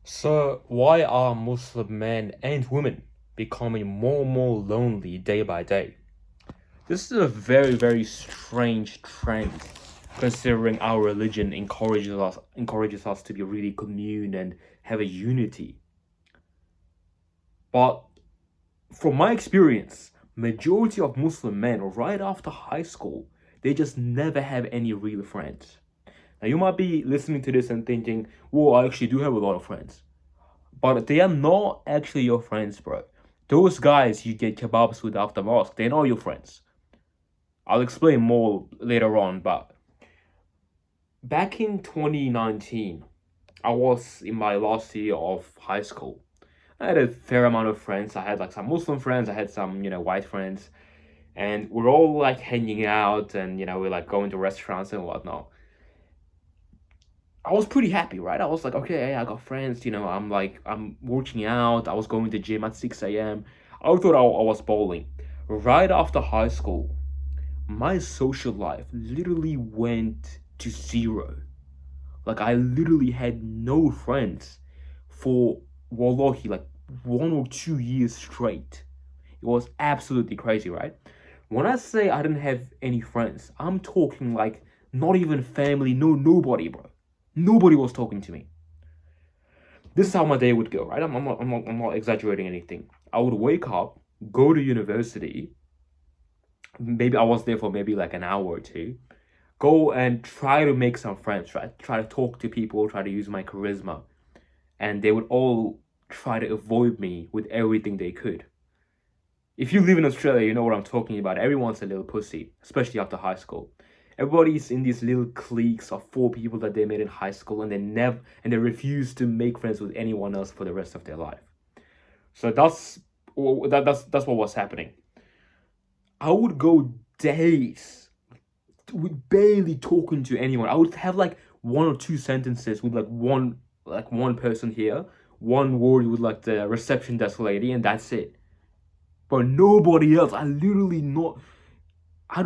So, why are Muslim men and women becoming more and more lonely day by day? This is a very, very strange trend, considering our religion encourages us to be really commune and have a unity. But from my experience, majority of Muslim men right after high school, they just never have any real friends. Now you might be listening to this and thinking, well, I actually do have a lot of friends. But they are not actually your friends, bro. Those guys you get kebabs with after mosque, they're not your friends. I'll explain more later on, but back in 2019, I was in my last year of high school. I had a fair amount of friends. I had like some Muslim friends, I had some, white friends, and we're all like hanging out and, we're like going to restaurants and whatnot. I was pretty happy, right? I was like, okay, I got friends, I'm working out. I was going to gym at 6 a.m. I thought I was bowling. Right after high school, my social life literally went to zero. Like, I literally had no friends for, wallahi, like 1 or 2 years straight. It was absolutely crazy, right? When I say I didn't have any friends, I'm talking like not even family, nobody, bro. Nobody was talking to me. This is how my day would go, right? I'm not exaggerating anything. I would wake up, go to university. Maybe I was there for maybe like an hour or two. Go and try to make some friends, right? Try to talk to people, try to use my charisma. And they would all try to avoid me with everything they could. If you live in Australia, you know what I'm talking about. Everyone's a little pussy, especially after high school. Everybody's in these little cliques of four people that they met in high school, and they refuse to make friends with anyone else for the rest of their life. So that's what was happening. I would go days with barely talking to anyone. I would have like one or two sentences with like one person here, one word with like the reception desk lady, and that's it. But nobody else. I literally not. I,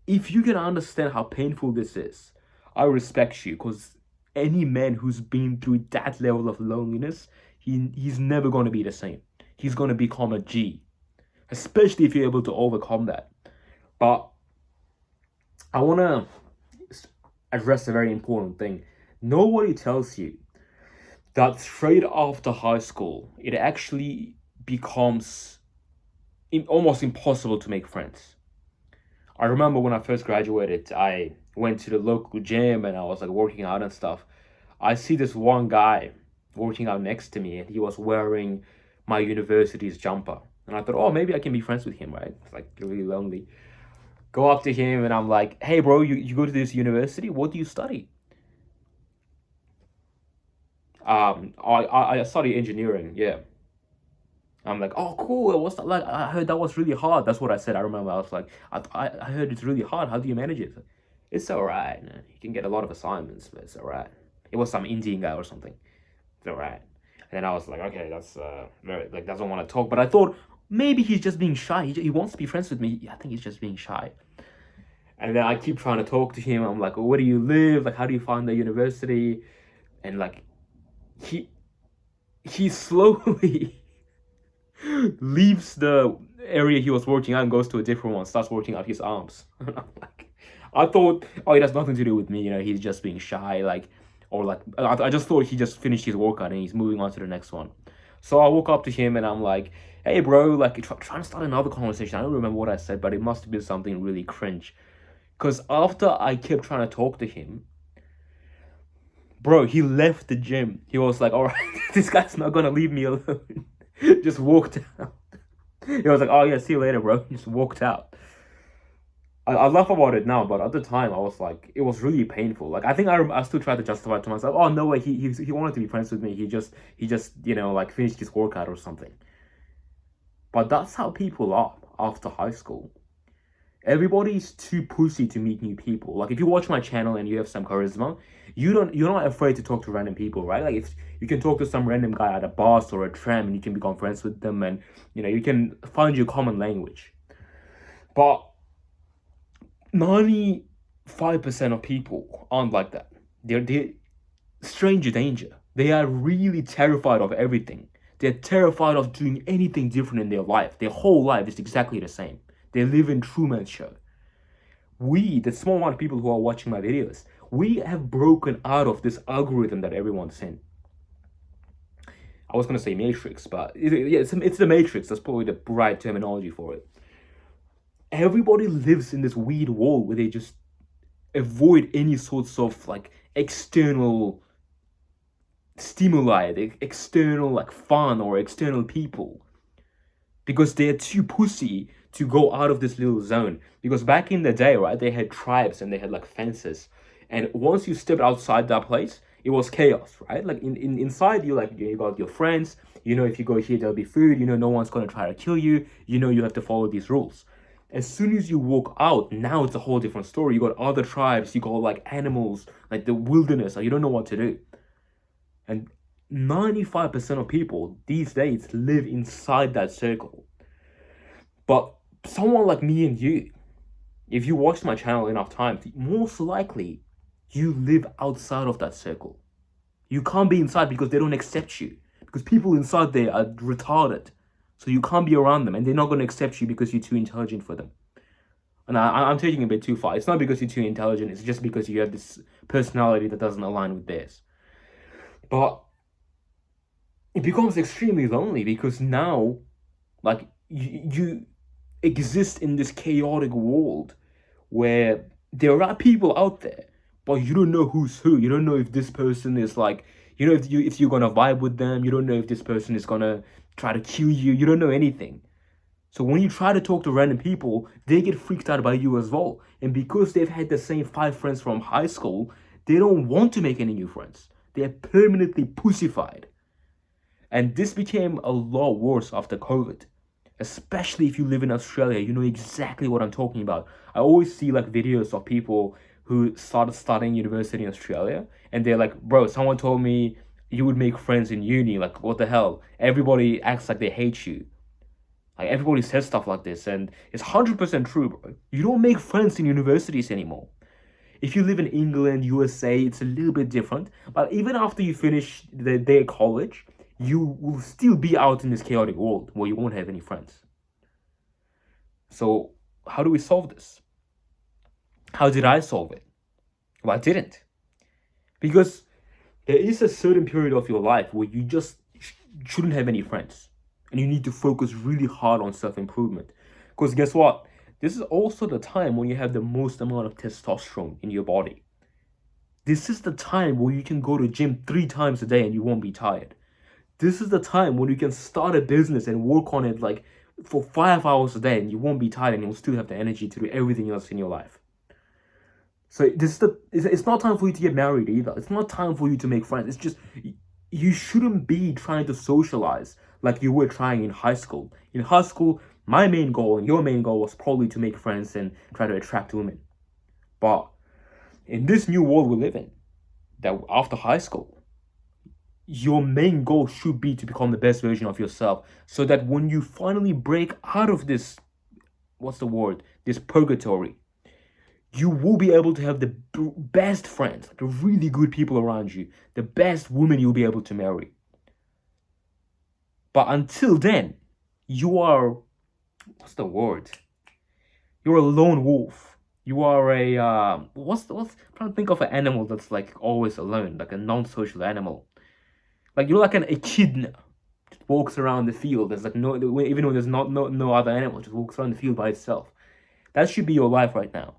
if you can understand how painful this is, I respect you, because any man who's been through that level of loneliness, he's never gonna be the same. He's gonna become a G, especially if you're able to overcome that. But I wanna address a very important thing. Nobody tells you that straight after high school, it actually becomes almost impossible to make friends. I remember when I first graduated, I went to the local gym and I was like working out and stuff. I see this one guy working out next to me and he was wearing my university's jumper. And I thought, oh, maybe I can be friends with him, right? It's like really lonely. Go up to him and I'm like, hey, bro, you go to this university? What do you study? I study engineering, yeah. I'm like, oh, cool. What's that like? I heard that was really hard. That's what I said. I remember I was like, I heard it's really hard. How do you manage it? It's all right. Man. You can get a lot of assignments, but it's all right. It was some Indian guy or something. It's all right. And then I was like, okay, that's very like doesn't want to talk. But I thought maybe he's just being shy. He wants to be friends with me. I think he's just being shy. And then I keep trying to talk to him. I'm like, well, where do you live? Like, how do you find the university? And like, he he slowly leaves the area he was working out and goes to a different one, starts working out his arms. And I'm like, I thought, oh, it has nothing to do with me, he's just being shy, like, or like, I just thought he just finished his workout and he's moving on to the next one. So I walk up to him and I'm like, hey, bro, like, trying to start another conversation. I don't remember what I said, but it must have been something really cringe. Because after I kept trying to talk to him, bro, he left the gym. He was like, all right, this guy's not gonna leave me alone. Just walked out. He was like, "Oh yeah, see you later, bro." Just walked out. I laugh about it now, but at the time I was like, it was really painful. Like I think I still try to justify it to myself. Oh no way, he wanted to be friends with me. He just like finished his workout or something. But that's how people are after high school. Everybody's too pussy to meet new people. Like if you watch my channel and you have some charisma, you're not afraid to talk to random people, right? Like if you can talk to some random guy at a bus or a tram and you can become friends with them and you can find your common language. But 95% of people aren't like that. They're stranger danger. They are really terrified of everything. They're terrified of doing anything different in their life. Their whole life is exactly the same. They live in Truman Show. We, the small amount of people who are watching my videos, we have broken out of this algorithm that everyone's in. I was going to say Matrix, but it's the Matrix. That's probably the right terminology for it. Everybody lives in this weird world where they just avoid any sorts of like external stimuli, the external like fun or external people, because they're too pussy to go out of this little zone. Because back in the day, right, they had tribes and they had like fences, and once you stepped outside that place, it was chaos, right? Like inside you, like you got your friends, if you go here there'll be food, no one's gonna try to kill you, you have to follow these rules. As soon as you walk out, now it's a whole different story. You got other tribes, you got like animals, like the wilderness, like you don't know what to do. And 95% of people these days live inside that circle. But someone like me and you, if you watch my channel enough times, most likely you live outside of that circle. You can't be inside because they don't accept you. Because people inside there are retarded. So you can't be around them, and they're not going to accept you because you're too intelligent for them. And I'm taking it a bit too far. It's not because you're too intelligent. It's just because you have this personality that doesn't align with theirs. But it becomes extremely lonely because now, like, you exist in this chaotic world where there are people out there, but you don't know who's who. You don't know if this person is like, if you're gonna vibe with them. You don't know if this person is gonna try to kill you. You don't know anything. So when you try to talk to random people, they get freaked out by you as well. And because they've had the same 5 friends from high school, they don't want to make any new friends. They're permanently pussified. And this became a lot worse after COVID. Especially if you live in Australia, you know exactly what I'm talking about. I always see like videos of people who started studying university in Australia, and they're like, bro, someone told me you would make friends in uni. Like, what the hell? Everybody acts like they hate you. Like, everybody says stuff like this, and it's 100% true, bro. You don't make friends in universities anymore. If you live in England, USA, it's a little bit different. But even after you finish their college, you will still be out in this chaotic world where you won't have any friends. So how do we solve this? How did I solve it? Well, I didn't. Because there is a certain period of your life where you just shouldn't have any friends. And you need to focus really hard on self-improvement. Because guess what? This is also the time when you have the most amount of testosterone in your body. This is the time where you can go to gym 3 times a day and you won't be tired. This is the time when you can start a business and work on it like for 5 hours a day and you won't be tired and you'll still have the energy to do everything else in your life. So it's not time for you to get married either. It's not time for you to make friends. It's just, you shouldn't be trying to socialize like you were trying in high school. In high school, my main goal and your main goal was probably to make friends and try to attract women. But in this new world we live in, that after high school, your main goal should be to become the best version of yourself, so that when you finally break out of this, this purgatory, you will be able to have the best friends, the really good people around you, the best women you'll be able to marry. But until then, you are, you're a lone wolf. You are a, I'm trying to think of an animal that's like always alone, like a non-social animal. Like you're like an echidna, just walks around the field. There's like even when there's no other animal, just walks around the field by itself. That should be your life right now.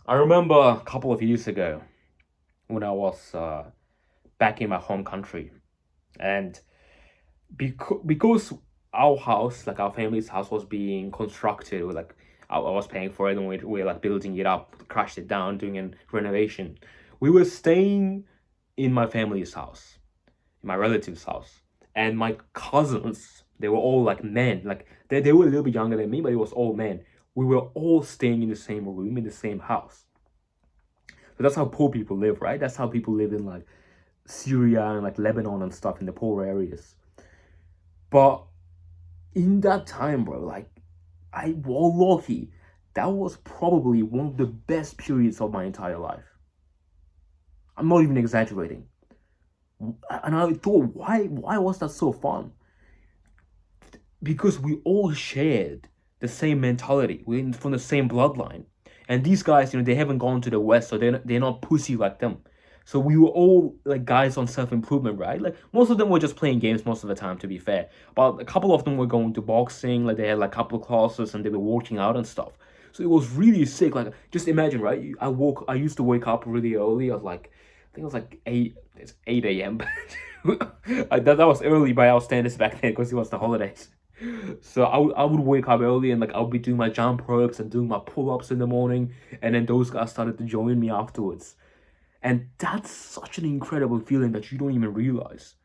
I remember a couple of years ago when I was back in my home country, and because our house, like our family's house, was being constructed, like I was paying for it, and we're like building it up, crashed it down, doing a renovation. We were staying in my family's house, in my relative's house, and my cousins, they were all like men, like they were a little bit younger than me, but it was all men. We were all staying in the same room, in the same house. So that's how poor people live, right? That's how people live in like Syria and like Lebanon and stuff, in the poor areas. But in that time, bro, like wallahi, that was probably one of the best periods of my entire life. I'm not even exaggerating. And I thought, why was that so fun? Because we all shared the same mentality. We're from the same bloodline. And these guys, they haven't gone to the West, so they're not pussy like them. So we were all like guys on self-improvement, right? Like most of them were just playing games most of the time, to be fair. But a couple of them were going to boxing, like they had like a couple of classes and they were working out and stuff. So it was really sick. Like just imagine, right? I used to wake up really early. I think it was like 8 a.m. that was early by our standards back then because it was the holidays. So I would wake up early and like I'll be doing my jump ropes and doing my pull-ups in the morning, and then those guys started to join me afterwards. And that's such an incredible feeling that you don't even realize.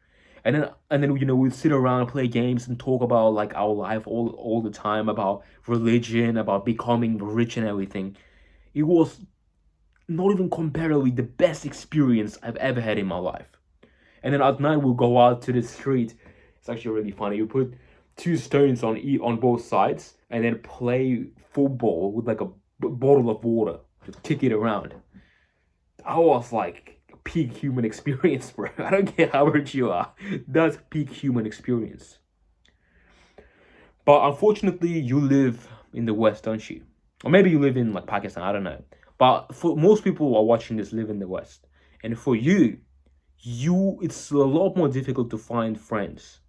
And then we'd sit around, play games, and talk about like our life all the time, about religion, about becoming rich and everything. It was not even comparably the best experience I've ever had in my life. And then at night we'll go out to the street. It's actually really funny. You put two stones on both sides and then play football with like a bottle of water to kick it around. That was like peak human experience, bro. I don't care how rich you are. That's peak human experience. But unfortunately, you live in the West, don't you? Or maybe you live in like Pakistan, I don't know. But for most people who are watching this live in the West. And for you, it's a lot more difficult to find friends.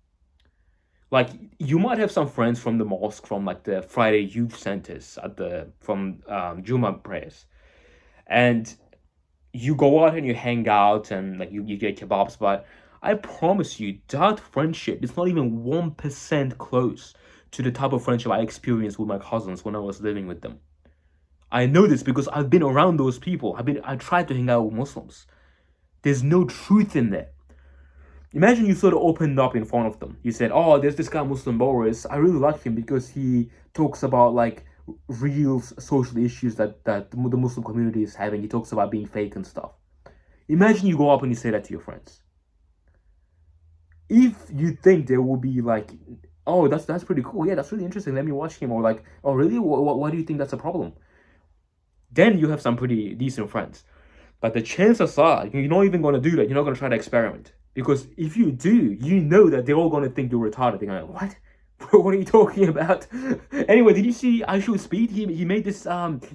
Like you might have some friends from the mosque, from like the Friday youth centers from Juma prayers. And you go out and you hang out and like you get kebabs, but I promise you that friendship is not even 1% close to the type of friendship I experienced with my cousins when I was living with them. I know this because I've been around those people. I tried to hang out with Muslims. There's no truth in there. Imagine you sort of opened up in front of them. You said, "Oh, there's this guy Muslim Boris. I really like him because he talks about like real social issues that the Muslim community is having. He talks about being fake and stuff." Imagine you go up and you say that to your friends. If you think they will be like, "Oh, that's pretty cool. Yeah, that's really interesting. Let me watch him." Or like, "Oh, really? Why do you think that's a problem?" Then you have some pretty decent friends. But the chances are you're not even going to do that. You're not going to try to experiment. Because if you do, you know that they're all going to think you're retarded. They're going, "What? What are you talking about?" Anyway, did you see Aishu Speed? He made this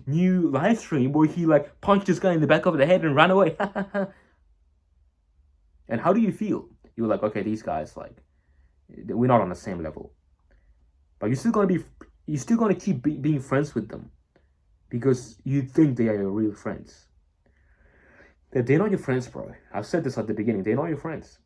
new live stream where he like punched this guy in the back of the head and ran away. And how do you feel? You're like, okay, these guys, like, we're not on the same level. But you're still gonna keep being friends with them because you think they are your real friends. They're not your friends, bro. I've said this at the beginning. They're not your friends.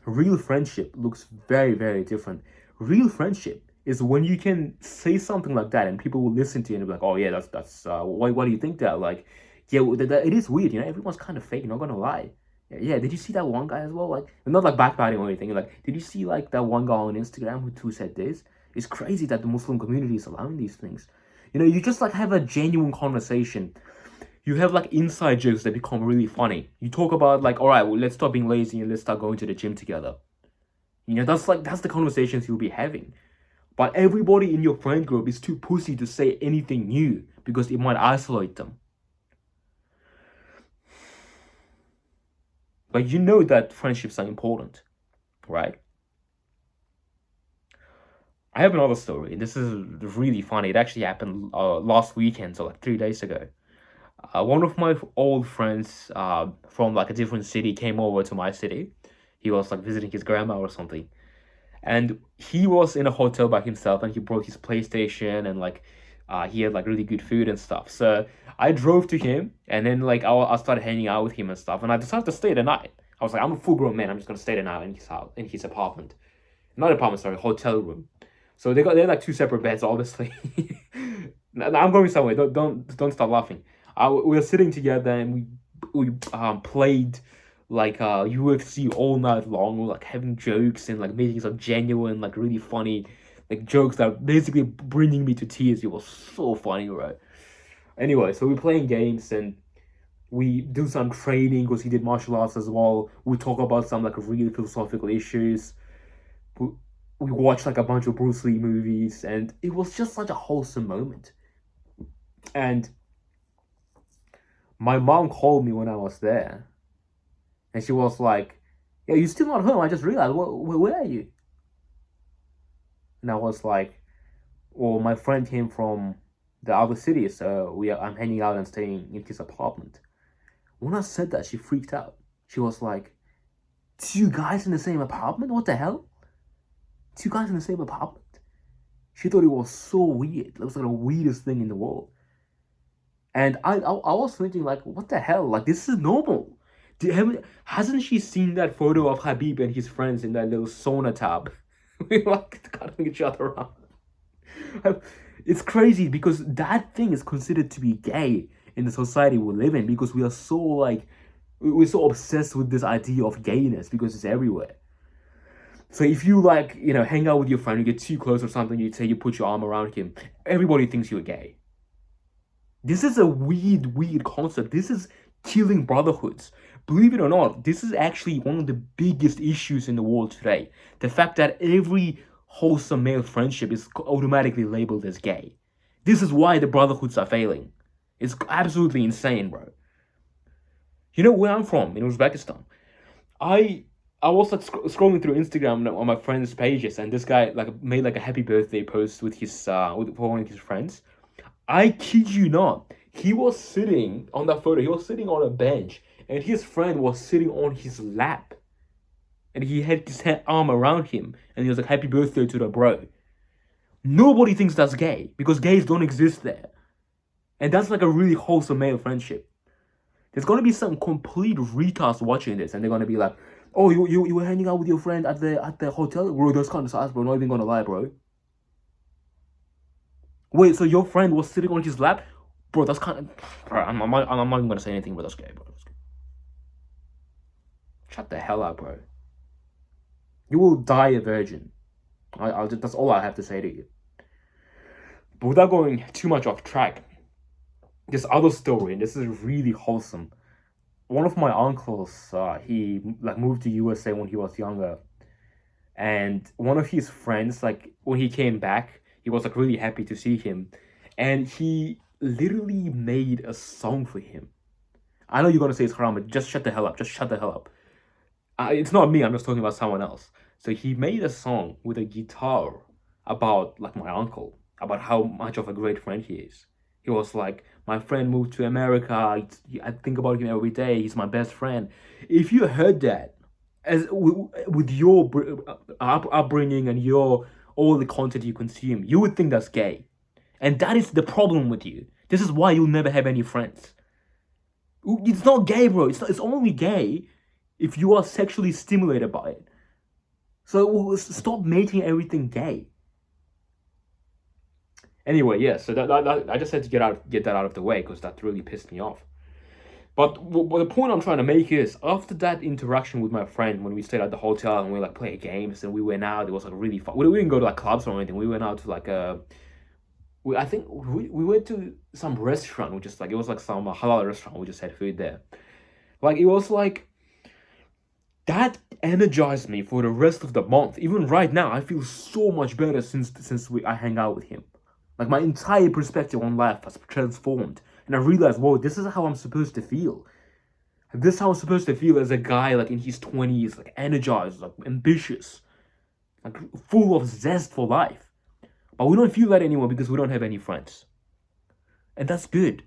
Real friendship looks very, very different. Real friendship is when you can say something like that and people will listen to you and be like, "Oh yeah, that's why do you think that?" Like, yeah, it is weird, everyone's kind of fake, not gonna lie. Yeah, did you see that one guy as well? Like, not like backbiting or anything. Like, did you see like that one guy on Instagram who said this? It's crazy that the Muslim community is allowing these things. You just like have a genuine conversation. You have like inside jokes that become really funny. You talk about like, all right, well, let's stop being lazy and let's start going to the gym together. That's the conversations you'll be having. But everybody in your friend group is too pussy to say anything new because it might isolate them. But you know that friendships are important, right? I have another story. This is really funny. It actually happened last weekend, so like 3 days ago. One of my old friends from like a different city came over to my city. He was like visiting his grandma or something. And he was in a hotel by himself and he brought his PlayStation and like he had like really good food and stuff. So I drove to him and then like I started hanging out with him and stuff. And I decided to stay the night. I was like, I'm a full grown man. I'm just gonna stay the night in his house, in his apartment. Not apartment, sorry, hotel room. So they're like two separate beds, obviously. I'm going somewhere. Don't stop laughing. We were sitting together and we played like UFC all night long. We were like having jokes and like making some genuine, like really funny like jokes that basically bringing me to tears. It was so funny, right? Anyway, so we're playing games and we do some training because he did martial arts as well. We talk about some like really philosophical issues. We watched like a bunch of Bruce Lee movies and it was just such a wholesome moment. And My mom called me when I was there, and she was like, "Yeah, you're still not home. I just realized. Where are you?" And I was like, "Well, my friend came from the other city, so I'm hanging out and staying in his apartment." When I said that, she freaked out. She was like, "Two guys in the same apartment? What the hell? Two guys in the same apartment?" She thought it was so weird. It was like the weirdest thing in the world. And I was thinking, like, what the hell? Like, this is normal. Hasn't she seen that photo of Habib and his friends in that little sauna tub? We like cuddling each other up. It's crazy because that thing is considered to be gay in the society we live in, because we are so like, we're so obsessed with this idea of gayness because it's everywhere. So if you like, hang out with your friend, you get too close or something, you say you put your arm around him, everybody thinks you're gay. This is a weird concept. This is killing brotherhoods. Believe it or not, this is actually one of the biggest issues in the world today. The fact that every wholesome male friendship is automatically labeled as gay. This is why the brotherhoods are failing. It's absolutely insane, bro. You know where I'm from, in Uzbekistan. I was like scrolling through Instagram on my friends' pages, and this guy like made like a happy birthday post with his for one of his friends. I kid you not, he was sitting on that photo. He was sitting on a bench, and his friend was sitting on his lap, and he had his arm around him, and he was like, "Happy birthday to the bro." Nobody thinks that's gay because gays don't exist there, and that's like a really wholesome male friendship. There's gonna be some complete retards watching this, and they're gonna be like, "Oh, you were hanging out with your friend at the hotel, bro? That's kind of sus, bro. Not even gonna lie, bro." Wait, so your friend was sitting on his lap, bro? That's kind of, bro. I'm not even gonna say anything, but that's gay, bro. That's gay. Shut the hell up, bro. You will die a virgin. That's all I have to say to you. But without going too much off track, this other story, and this is really wholesome. One of my uncles, he like moved to USA when he was younger, and one of his friends, like when he came back, he was like really happy to see him, and he literally made a song for him. I know you're gonna say it's haram, but just shut the hell up. Just shut the hell up. It's not me. I'm just talking about someone else. So he made a song with a guitar about like my uncle, about how much of a great friend he is. He was like, "My friend moved to America. I think about him every day. He's my best friend." If you heard that, as with your upbringing and your all the content you consume, you would think that's gay, and that is the problem with you. This is why you'll never have any friends. It's not gay, bro. It's only gay if you are sexually stimulated by it. So stop making everything gay. Anyway, yeah. So that I just had to get that out of the way because that really pissed me off. But the point I'm trying to make is, after that interaction with my friend, when we stayed at the hotel and we like played games and we went out, it was like really fun. We didn't go to like clubs or anything. We went out to like I think we went to some restaurant, which is like, it was like some halal restaurant. We just had food there. Like, it was like, that energized me for the rest of the month. Even right now, I feel so much better since I hang out with him. Like, my entire perspective on life has transformed. And I realized, whoa, this is how I'm supposed to feel. This is how I'm supposed to feel as a guy, like, in his 20s, like, energized, like, ambitious, like, full of zest for life. But we don't feel that anymore because we don't have any friends. And that's good.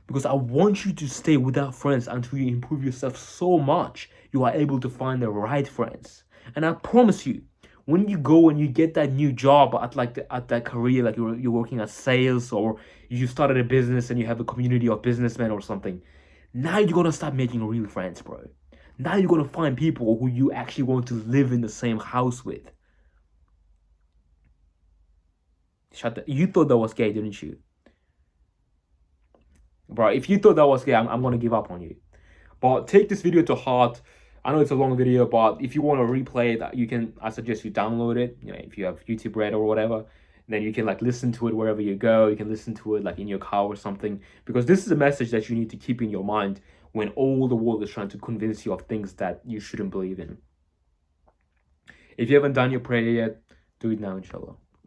Because I want you to stay without friends until you improve yourself so much you are able to find the right friends. And I promise you, when you go and you get that new job at that career, like you're working at sales, or you started a business and you have a community of businessmen or something, now you're gonna start making real friends, bro. Now you're gonna find people who you actually want to live in the same house with. You thought that was gay, didn't you? Bro, if you thought that was gay, I'm gonna give up on you. But take this video to heart. I know it's a long video, but if you want to replay it, I suggest you download it. You know, if you have YouTube Red or whatever, then you can like listen to it wherever you go. You can listen to it like in your car or something, because this is a message that you need to keep in your mind when all the world is trying to convince you of things that you shouldn't believe in. If you haven't done your prayer yet, do it now, inshallah.